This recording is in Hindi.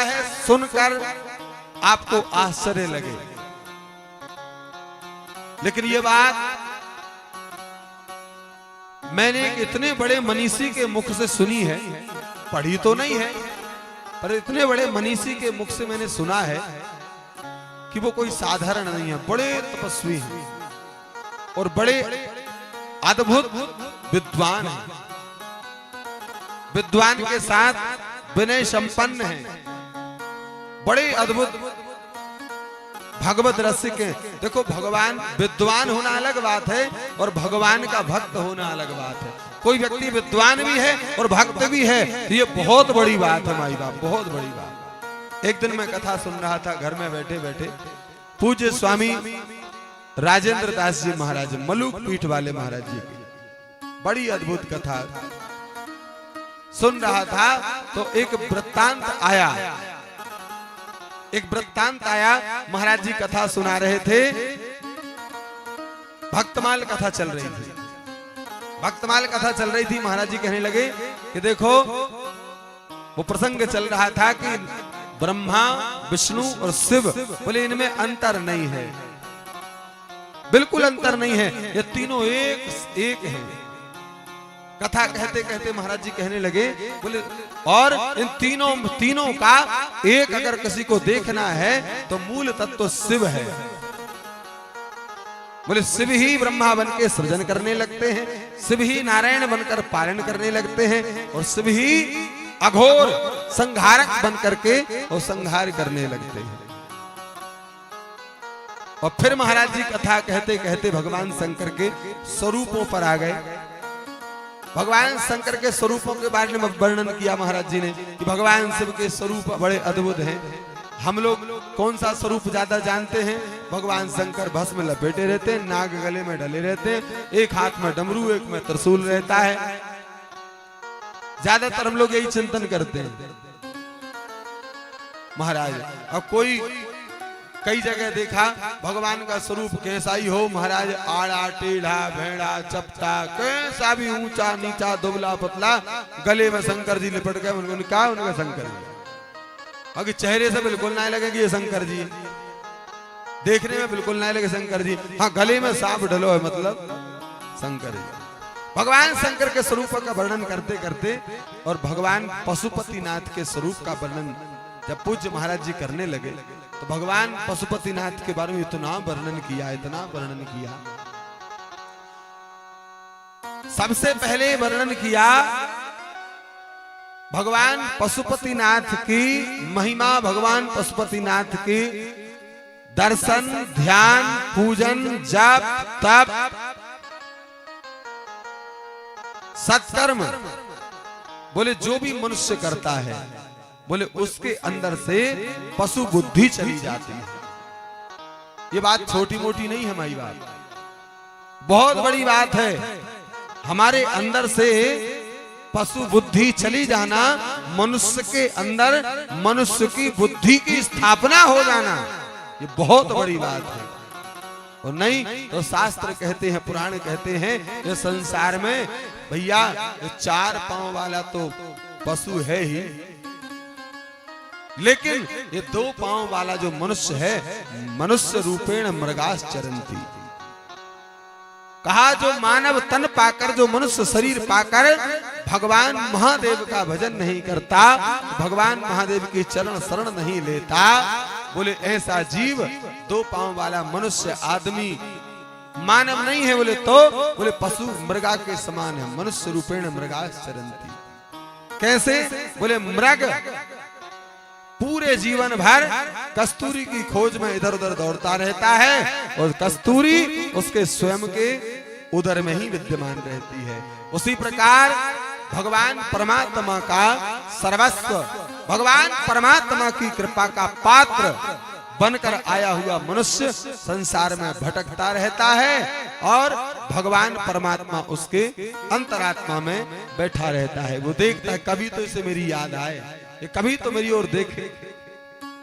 है सुनकर आपको आश्चर्य लगे, लेकिन ये बात मैंने इतने बड़े मनीषी के मुख से सुनी है, पढ़ी तो नहीं है, पर इतने बड़े मनीषी के मुख से मैंने सुना है कि वो कोई साधारण नहीं है, बड़े तपस्वी हैं और बड़े अद्भुत विद्वान हैं। विद्वान के साथ विनय संपन्न हैं, बड़े अद्भुत भगवत रसिक हैं। देखो, भगवान विद्वान होना अलग बात है और भगवान का भक्त होना अलग बात है। कोई व्यक्ति विद्वान भी है और भक्त भी है, तो ये बहुत बड़ी बात है माई बाप, बहुत बड़ी बात। एक दिन मैं कथा सुन रहा था घर में बैठे बैठे, पूज्य स्वामी राजेंद्र दास जी महाराज, मलुक पीठ वाले महाराज जी की बड़ी अद्भुत कथा सुन रहा था, तो एक वृत्तांत आया, महाराज जी कथा सुना रहे थे, भक्तमाल कथा चल रही थी, महाराज जी कहने लगे कि देखो, वो प्रसंग चल रहा था कि ब्रह्मा विष्णु और शिव, बोले इनमें अंतर नहीं है, बिल्कुल अंतर नहीं है, ये तीनों एक हैं। कथा कहते कहते महाराज जी कहने लगे, बोले और इन तीनों का एक अगर किसी को देखना है तो मूल तत्व शिव है। बोले शिव ही ब्रह्मा बन के सृजन करने लगते हैं, शिव ही नारायण बनकर पालन करने लगते हैं, और शिव ही अघोर संहारक बन करके और संहार करने लगते हैं। और फिर महाराज जी कथा कहते कहते भगवान शंकर के स्वरूपों पर आ गए। भगवान शंकर के स्वरूपों के बारे में वर्णन किया महाराज जी ने कि भगवान शिव के स्वरूप बड़े अद्भुत हैं। हम लोग कौन सा स्वरूप ज्यादा जानते हैं? भगवान शंकर भस्म में लपेटे रहते हैं, नाग गले में डले रहते हैं, एक हाथ में डमरू एक में त्रिशूल रहता है। ज्यादातर हम लोग यही चिंतन करते हैं महाराज। अब कोई कई जगह देखा भगवान का स्वरूप कैसा ही हो महाराज, आड़ा टेढ़ा भेड़ा चपटा, कैसा भी ऊंचा नीचा दुबला पतला, गले में शंकर जी लिपट गए, उनका शंकर जी, अगर चेहरे से बिल्कुल ना लगे कि ये शंकर जी, देखने में बिल्कुल ना लगे शंकर जी, हाँ गले में सांप ढलो है मतलब शंकर जी। भगवान शंकर के स्वरूप का वर्णन करते करते और भगवान पशुपतिनाथ के स्वरूप का वर्णन जब पूज्य महाराज जी करने लगे, तो भगवान पशुपतिनाथ के बारे में इतना वर्णन किया। सबसे पहले वर्णन किया भगवान पशुपतिनाथ की महिमा, भगवान पशुपतिनाथ की दर्शन, ध्यान, पूजन, जप, तप, सत्कर्म, बोले जो भी मनुष्य करता है, बोले उसके अंदर से पशु बुद्धि चली जाती है। ये बात छोटी मोटी नहीं है हमारी बात, बहुत बड़ी बात है। हमारे अंदर से पशु बुद्धि चली जाना, मनुष्य के अंदर मनुष्य की बुद्धि की स्थापना हो जाना, ये बहुत बड़ी बात है। और नहीं तो शास्त्र कहते हैं, पुराण कहते हैं, ये संसार में भैया चार पांव वाला तो पशु है ही, लेकिन ये दो पांव वाला जो मनुष्य है, मनुष्य रूपेण मृगाश्चरन्ति, कहा जो मानव तन पाकर, जो मनुष्य शरीर पाकर भगवान महादेव का भजन नहीं करता, भगवान महादेव की चरण शरण नहीं लेता, बोले ऐसा जीव, दो पांव वाला मनुष्य आदमी मानव नहीं है, बोले तो बोले पशु मृगा के समान है, मनुष्य रूपेण मृगाश्चरन्ति। कैसे? बोले मृग पूरे जीवन भर कस्तूरी की खोज में इधर उधर दौड़ता रहता है, और कस्तूरी उसके स्वयं के उदर में ही विद्यमान रहती है। उसी प्रकार भगवान परमात्मा का सर्वस्व, भगवान परमात्मा की कृपा का पात्र बनकर आया हुआ मनुष्य संसार में भटकता रहता है, और भगवान परमात्मा उसके अंतरात्मा में बैठा रहता है। वो देखता है कभी तो इसे मेरी याद आए, कभी तो मेरी ओर देखे,